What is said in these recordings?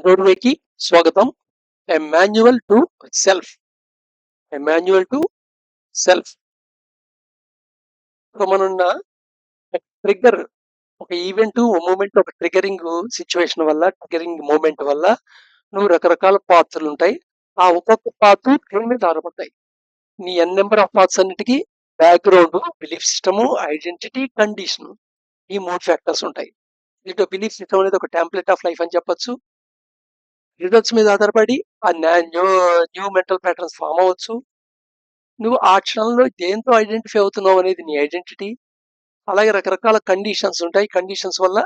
డోర్వేకి స్వాగతం. A manual to self. A manual to self. So మనన్న trigger ఒక event, ఓ మూమెంట్, ఒక ట్రిగరింగ్ సిచ్యువేషన్ వల్ల, ట్రిగరింగ్ మూమెంట్ వల్ల నువ్వు రకరకాల పాత్రలు ఉంటాయి. ఆ ఒక్కొక్క పాత్ర దేని మీద ఆధారపడతాయి. నీ ఎన్ నెంబర్ ఆఫ్ పాత్స్ అన్నిటికీ background, belief system, identity, condition, ఈ 3 ఫ్యాక్టర్స్ ఉంటాయి. దీంట్లో బిలీఫ్ సిస్టమ్ అనేది ఒక టెంప్లెట్ ఆఫ్ లైఫ్ అని చెప్పొచ్చు. రిజల్ట్స్ మీద ఆధారపడి ఆ న్యూ మెంటల్ ప్యాటర్న్స్ ఫామ్ అవ్వచ్చు. నువ్వు ఆ క్షణంలో దేంతో ఐడెంటిఫై అవుతున్నావు అనేది నీ ఐడెంటిటీ. అలాగే రకరకాల కండిషన్స్ ఉంటాయి. కండిషన్స్ వల్ల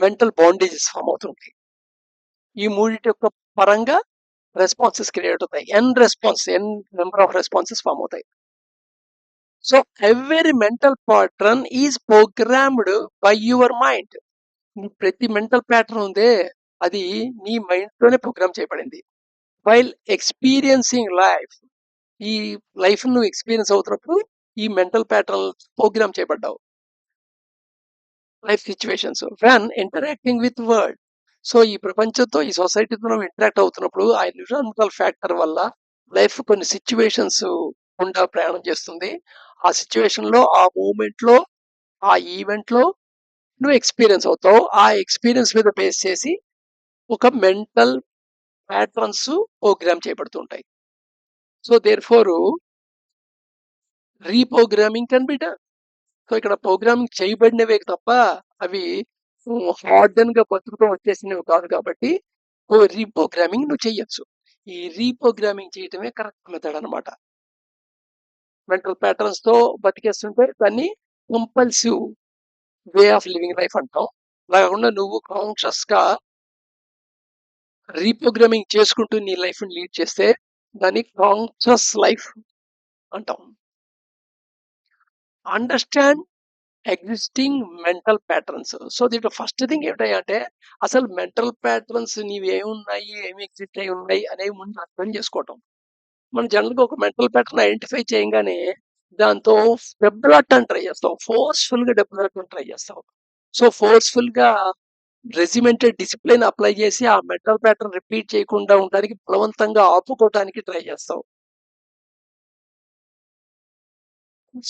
మెంటల్ బాండేజెస్ ఫామ్ అవుతుంటాయి. ఈ మూడింటి యొక్క పరంగా రెస్పాన్సెస్ క్రియేట్ అవుతాయి. N number of responses form అవుతాయి. So every mental pattern is programmed by your mind. ప్రతి మెంటల్ ప్యాటర్న్ ఉందే అది నీ మైండ్ తోనే ప్రోగ్రామ్ చేయబడింది. వైల్ ఎక్స్పీరియన్సింగ్ లైఫ్, ఈ లైఫ్ నువ్వు ఎక్స్పీరియన్స్ అవుతున్నప్పుడు ఈ మెంటల్ ప్యాటర్న్ ప్రోగ్రామ్ చేయబడ్డావు. Life situations when interacting with world. So ఈ ప్రపంచంతో, ఈ సొసైటీతో నువ్వు ఇంటరాక్ట్ అవుతున్నప్పుడు ఆ ఎన్విరాన్మెంటల్ ఫ్యాక్టర్ వల్ల లైఫ్ కొన్ని సిచ్యువేషన్స్ గుండా ప్రయాణం చేస్తుంది. ఆ సిచ్యువేషన్ లో, ఆ మూమెంట్ లో, ఆ ఈవెంట్ లో నువ్వు ఎక్స్పీరియన్స్ అవుతావు. ఆ ఎక్స్పీరియన్స్ మీద బేస్ చేసి ఒక మెంటల్ ప్యాటర్న్స్ ప్రోగ్రామ్ చేయబడుతుంటాయి. So therefore reprogramming can be done. So ఇక్కడ ప్రోగ్రామింగ్ చేయబడినవే తప్ప అవి హార్డన్ గా బతుకుతూ వచ్చేసినవి కాదు. కాబట్టి రీప్రోగ్రామింగ్ నువ్వు చెయ్యొచ్చు. ఈ రీప్రోగ్రామింగ్ చేయటమే కరెక్ట్ మెథడ్ అనమాట. మెంటల్ ప్యాటర్న్స్ తో బతికేస్తుంటే దాన్ని compulsive way of living life అంటాం. అలా కాకుండా నువ్వు కాన్షియస్ గా రీప్రోగ్రామింగ్ చేసుకుంటూ నీ లైఫ్ ని లీడ్ చేస్తే దాన్ని కాన్షియస్ లైఫ్ అంటాం. Understand existing mental patterns. So దీంట్లో ఫస్ట్ థింగ్ ఏమిటంటే అసలు మెంటల్ ప్యాటర్న్స్ నీవి ఏమున్నాయి, ఏమి ఎగ్జిస్ట్ అయి ఉన్నాయి అనేవి ముందు అర్థం చేసుకోవటం. మనం జనరల్ గా ఒక మెంటల్ ప్యాటర్న్ ఐడెంటిఫై చేయగానే దాంతో దెబ్బలాడటానికి ట్రై చేస్తాం, ఫోర్స్ఫుల్ గా దెబ్బలాడటానికి ట్రై చేస్తాం. సో ఫోర్స్ఫుల్ గా రెజిమెంటెడ్ డిసిప్లిన్ అప్లై చేసి ఆ మెంటల్ ప్యాటర్న్ రిపీట్ చేయకుండా ఉండడానికి బలవంతంగా ఆపుకోవడానికి ట్రై చేస్తాం.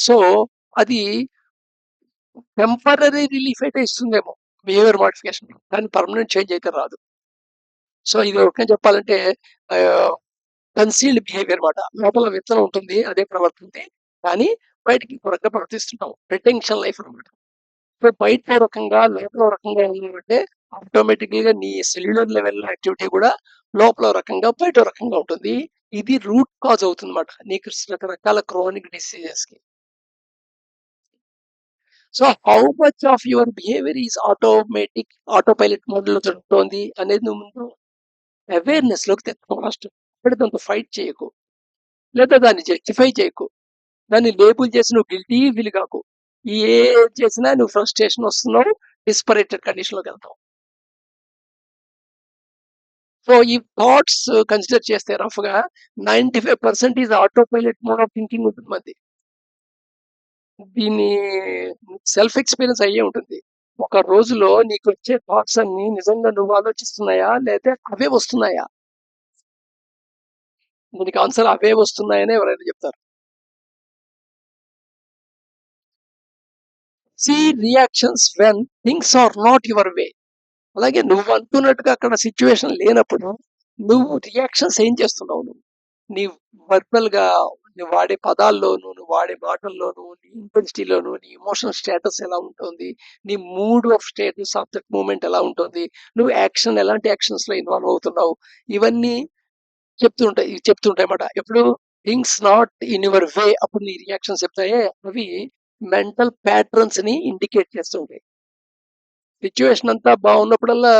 సో అది టెంపరరీ రిలీఫ్ అయితే ఇస్తుందేమో బిహేవియర్ మోడిఫికేషన్, కానీ పర్మనెంట్ చేంజ్ అయితే రాదు. సో ఇది ఒక చెప్పాలంటే కన్సీల్డ్ బిహేవియర్ మాట. లోపల విత్తనం ఉంటుంది, అదే ప్రవర్తింది, కానీ బయటికి రకంగా ప్రవర్తిస్తుంటాం. రిటెన్షన్ లైఫ్ అనమాట. సో బయట రకంగా లోపల రకంగా ఉందంటే ఆటోమేటిక్గా నీ సెల్యులర్ లెవెల్ యాక్టివిటీ కూడా లోపల రకంగా బయట రకంగా ఉంటుంది. ఇది రూట్ కాజ్ అవుతుంది అన్నమాట నీకు రకరకాల క్రోనిక్ డిసీజెస్ కి. So how much of your behaviour is auto pilot mode లో జరుగుతోంది అనేది నువ్వు ముందు అవేర్నెస్ లోకి తెచ్చుకో. ఫస్ట్ దాంతో ఫైట్ చేయకు, లేదా దాన్ని జస్టిఫై చేయకు, దాన్ని లేబుల్ చేసి నువ్వు గిల్టీ ఫీల్ కాకు. ఏ చేసినా నువ్వు ఫ్రస్ట్రేషన్ వస్తున్నావు, డిస్పరేటెడ్ కండిషన్ లోకి వెళ్తావు. సో ఈ థాట్స్ కన్సిడర్ చేస్తే రఫ్ గా 95% is auto pilot mode of thinking ఉంటుంది మంది. దీన్ని సెల్ఫ్ ఎక్స్పీరియన్స్ అయ్యే ఉంటుంది. ఒక రోజులో నీకు వచ్చే థాట్స్ అన్ని నిజంగా నువ్వు ఆలోచిస్తున్నాయా లేదా అవే వస్తున్నాయా? దీనికి ఆన్సర్ అవే వస్తున్నాయని ఎవరైనా చెప్తారు. See reactions when things are not your way. అలాగే నువ్వు అనుకున్నట్టుగా అక్కడ సిచ్యువేషన్ లేనప్పుడు నువ్వు రియాక్షన్స్ ఏం చేస్తున్నావు? నువ్వు నీ వర్బల్ గా నువ్వు వాడే పదాల్లోను, నువ్వు వాడే మాటల్లోను, నీ ఇంటెన్సిటీలోను, నీ ఎమోషనల్ స్టేటస్ ఎలా ఉంటుంది, నీ mood off status of that moment ఎలా ఉంటుంది, నువ్వు ఎలాంటి యాక్షన్స్ లో ఇన్వాల్వ్ అవుతున్నావు, ఇవన్నీ చెప్తుంటాయి అన్నమాట. ఎప్పుడు things not in your way అప్పుడు నీ రియాక్షన్స్ చెప్తాయే అవి మెంటల్ ప్యాటర్న్స్ ని ఇండికేట్ చేస్తుంటాయి. సిచ్యువేషన్ అంతా బాగున్నప్పుడల్లా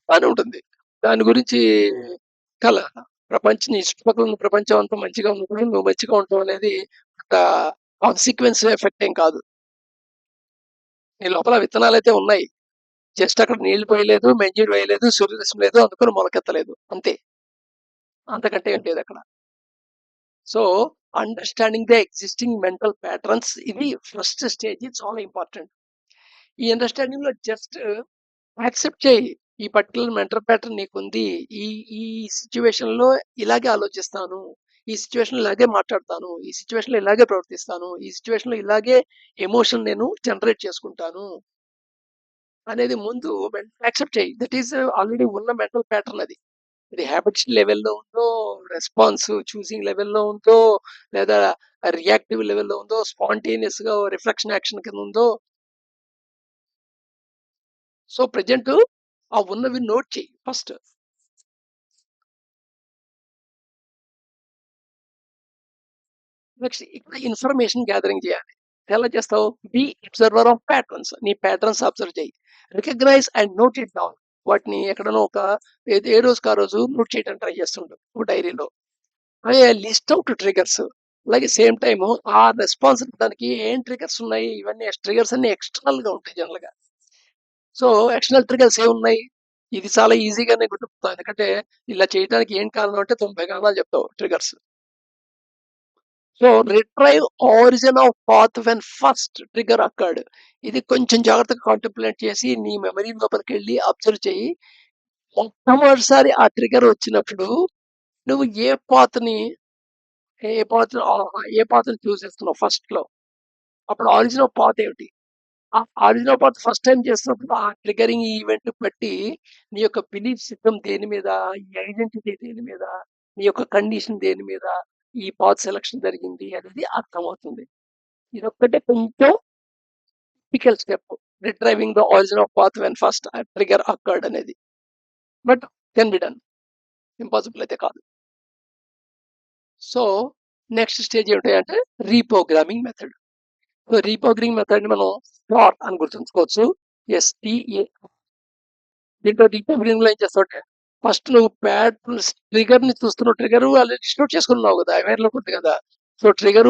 బాగానే ఉంటుంది. దాని గురించి కల ప్రపంచం, నీ చుట్టుపక్కల ఉన్న ప్రపంచం అంతా మంచిగా ఉన్నప్పుడు నువ్వు మంచిగా ఉండటం అనేది ఒక కాన్సిక్వెన్స్ ఎఫెక్ట్ ఏం కాదు. నీ లోపల విత్తనాలు అయితే ఉన్నాయి, జస్ట్ అక్కడ నీళ్లు పోయలేదు, మెన్యూర్ వేయలేదు, సూర్యరశ్మి లేదు, అందుకని మొలకెత్తలేదు, అంతే. అంతకంటే ఏం లేదు అక్కడ. So understanding the existing mental patterns, ఇది ఫస్ట్ స్టేజ్, చాలా ఇంపార్టెంట్. ఈ అండర్స్టాండింగ్ లో జస్ట్ యాక్సెప్ట్ చేయి, ఈ పర్టిక్యులర్ మెంటల్ ప్యాటర్న్ నీకుంది. ఈ ఈ సిట్యుయేషన్‌లో ఇలాగే ఆలోచిస్తాను. ఈ సిట్యుయేషన్‌లో ఇలాగే మాట్లాడతాను. ఈ సిట్యుయేషన్‌లో ఇలాగే ప్రవర్తిస్తాను. ఈ సిట్యుయేషన్‌లో ఇలాగే ఎమోషన్ నేను జనరేట్ చేసుకుంటాను. అనేది ముందు యాక్సెప్ట్ చెయ్యి. దట్ ఈస్ ఆల్రెడీ ఉన్న మెంటల్ ప్యాటర్న్ అది. ఇది హ్యాబిట్స్ లెవెల్‌లో ఉందో, రెస్పాన్స్ చూసింగ్ లెవెల్‌లో ఉందో, లేదా రియాక్టివ్ లెవెల్‌లో ఉందో, స్పాంటేనియస్‌గా రిఫ్లెక్షన్ యాక్షన్ కింద ఉందో. సో, ప్రెజెంట్ ఆ ఉన్నవి నోట్ చెయ్యి ఫస్ట్. నెక్స్ట్ ఇక్కడ ఇన్ఫర్మేషన్ గ్యాదరింగ్ చేయాలి. ఎలా చేస్తావు? Be observer of patterns. నీ ప్యాటర్న్స్ అబ్జర్వ్ చేయి. Recognise and note it down. వాటిని ఎక్కడనో ఒక ఏ రోజుకి ఆ రోజు నోట్ చేయడానికి ట్రై చేస్తుండు ఒక డైరీలో. List out triggers. అలాగే సేమ్ టైమ్ ఆ రెస్పాన్స్ ఇవ్వడానికి ఏం ట్రిగర్స్ ఉన్నాయి, ఇవన్నీ ట్రిగర్స్ అన్ని ఎక్స్టర్నల్ గా ఉంటాయి జనరల్ గా. సో ఎక్స్టర్నల్ ట్రిగర్స్ ఏమున్నాయి? ఇది చాలా ఈజీగానే గుర్తుపెడతాం. ఎందుకంటే ఇలా చేయడానికి ఏం కారణం అంటే 90 కారణాలు చెప్తావు triggers. So retrieve origin of path when first trigger occurred. ఇది కొంచెం జాగ్రత్తగా కాంటెంప్లేట్ చేసి నీ మెమరీ లోపలికి వెళ్ళి అబ్జర్వ్ చేయి. మొట్టమొదటిసారి ఆ ట్రిగర్ వచ్చినప్పుడు నువ్వు ఏ పాత్ ఏ పాత్రని చూస్ చేస్తున్నావు ఫస్ట్ లో. అప్పుడు ఆరిజిన్ ఆఫ్ పాత్ ఏమిటి? ఆ origin of path first time చేస్తున్నప్పుడు ఆ ట్రిగరింగ్ ఈవెంట్ బట్టి నీ యొక్క బిలీఫ్ సిస్టమ్ దేని మీద, ఈ ఐడెంటిటీ దేని మీద, నీ యొక్క కండిషన్ దేని మీద ఈ పాత్ సెలక్షన్ జరిగింది అనేది అర్థమవుతుంది. ఇదొక్కటే కొంచెం typical step. Retrieving the origin of path when first trigger occurred అనేది. But can be done. Impossible అయితే కాదు. సో నెక్స్ట్ స్టేజ్ ఏమిటి అంటే reprogramming method. So reprogramming method ని మనం స్టార్ అని గుర్తుంచుకోవచ్చు. STA. దీంట్లో రీప్రోగ్రామింగ్ లో ఏం చేస్తావు? ఫస్ట్ నువ్వు ట్రిగర్ ని చూస్తున్నావు. ట్రిగర్ ఆల్రెడీ స్టోర్ చేసుకున్నావు కదా, అవేర్ లో ఉంది కదా. So trigger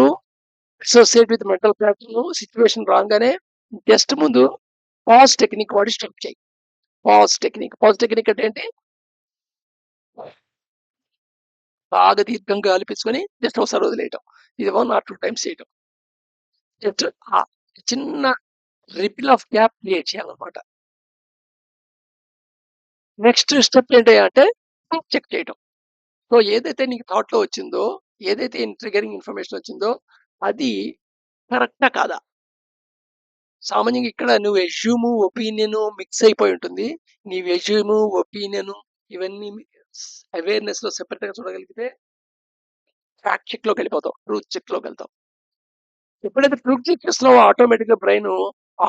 associate with mental pattern situation రాగానే జస్ట్ ముందు పాజ్ టెక్నిక్ వాడి స్టాప్ చేయి. పాజ్ టెక్నిక్ అంటే ఏంటి? బాగా దీర్ఘంగా గాలిపించుకొని జస్ట్ ఒకసారి వదిలేయటం. ఇది 1 or 2 టైమ్స్ చేయటం. జస్ట్ ఆ చిన్న రిపిల్ ఆఫ్ గ్యాప్ క్రియేట్ చేయాలన్నమాట. నెక్స్ట్ స్టెప్ ఏంటి అంటే చెక్ చేయటం. సో ఏదైతే నీకు థాట్ లో వచ్చిందో, ఏదైతే ట్రిగరింగ్ ఇన్ఫర్మేషన్ వచ్చిందో అది కరెక్టా కాదా? సామాన్యంగా ఇక్కడ నువ్వు ఎజ్యూమ్, ఒపీనియన్ మిక్స్ అయిపోయి ఉంటుంది. నీ ఎజ్యూమ్, ఒపీనియన్ ఇవన్నీ అవేర్నెస్ లో సెపరేట్ గా చూడగలిగితే ఫ్యాక్ట్ చెక్ లోకి వెళ్ళిపోతావు, ట్రూత్ చెక్ లోకి వెళ్తావు. ఎప్పుడైతే ట్రూత్ చెక్ చేస్తున్నావో ఆటోమేటిక్ గా బ్రెయిన్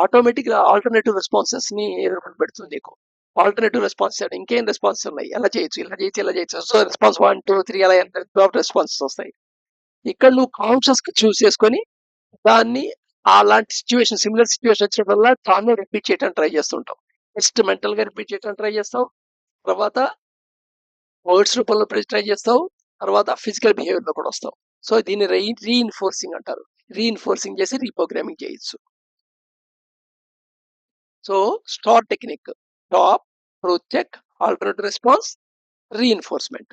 ఆటోమేటిక్ గా ఆల్టర్నేటివ్ రెస్పాన్సెస్ ని ఎదుర్కొని పెడుతుంది నీకు. ఆల్టర్నేటివ్ రెస్పాన్స్ ఇంకేం రెస్పాన్స్ ఉన్నాయి, ఎలా చేయొచ్చు, ఇలా చేయొచ్చు, ఇలా చేయొచ్చు. సో రెస్పాన్స్ 1, 2, 3 అలా రెస్పాన్సెస్ వస్తాయి. ఇక్కడ నువ్వు కాన్షియస్ గా చూస్ చేసుకొని దాన్ని అలాంటి సిచ్యువేషన్, సిమిలర్ సిచ్యువేషన్ వచ్చినప్పుడల్లా దాన్ని రిపీట్ చేయడానికి ట్రై చేస్తుంటాం. ఫస్ట్ మెంటల్ గా రిపీట్ చేయడానికి ట్రై చేస్తావు, తర్వాత వర్డ్స్ రూపంలో ట్రై చేస్తావు, తర్వాత ఫిజికల్ బిహేవియర్ లో కూడా వస్తావు. సో దీన్ని రీఇన్ఫోర్సింగ్ అంటారు. రీఇన్ఫోర్సింగ్ చేసి రీప్రోగ్రామింగ్ చేయొచ్చు. So star technique: tap, truth check, alternative response, reinforcement.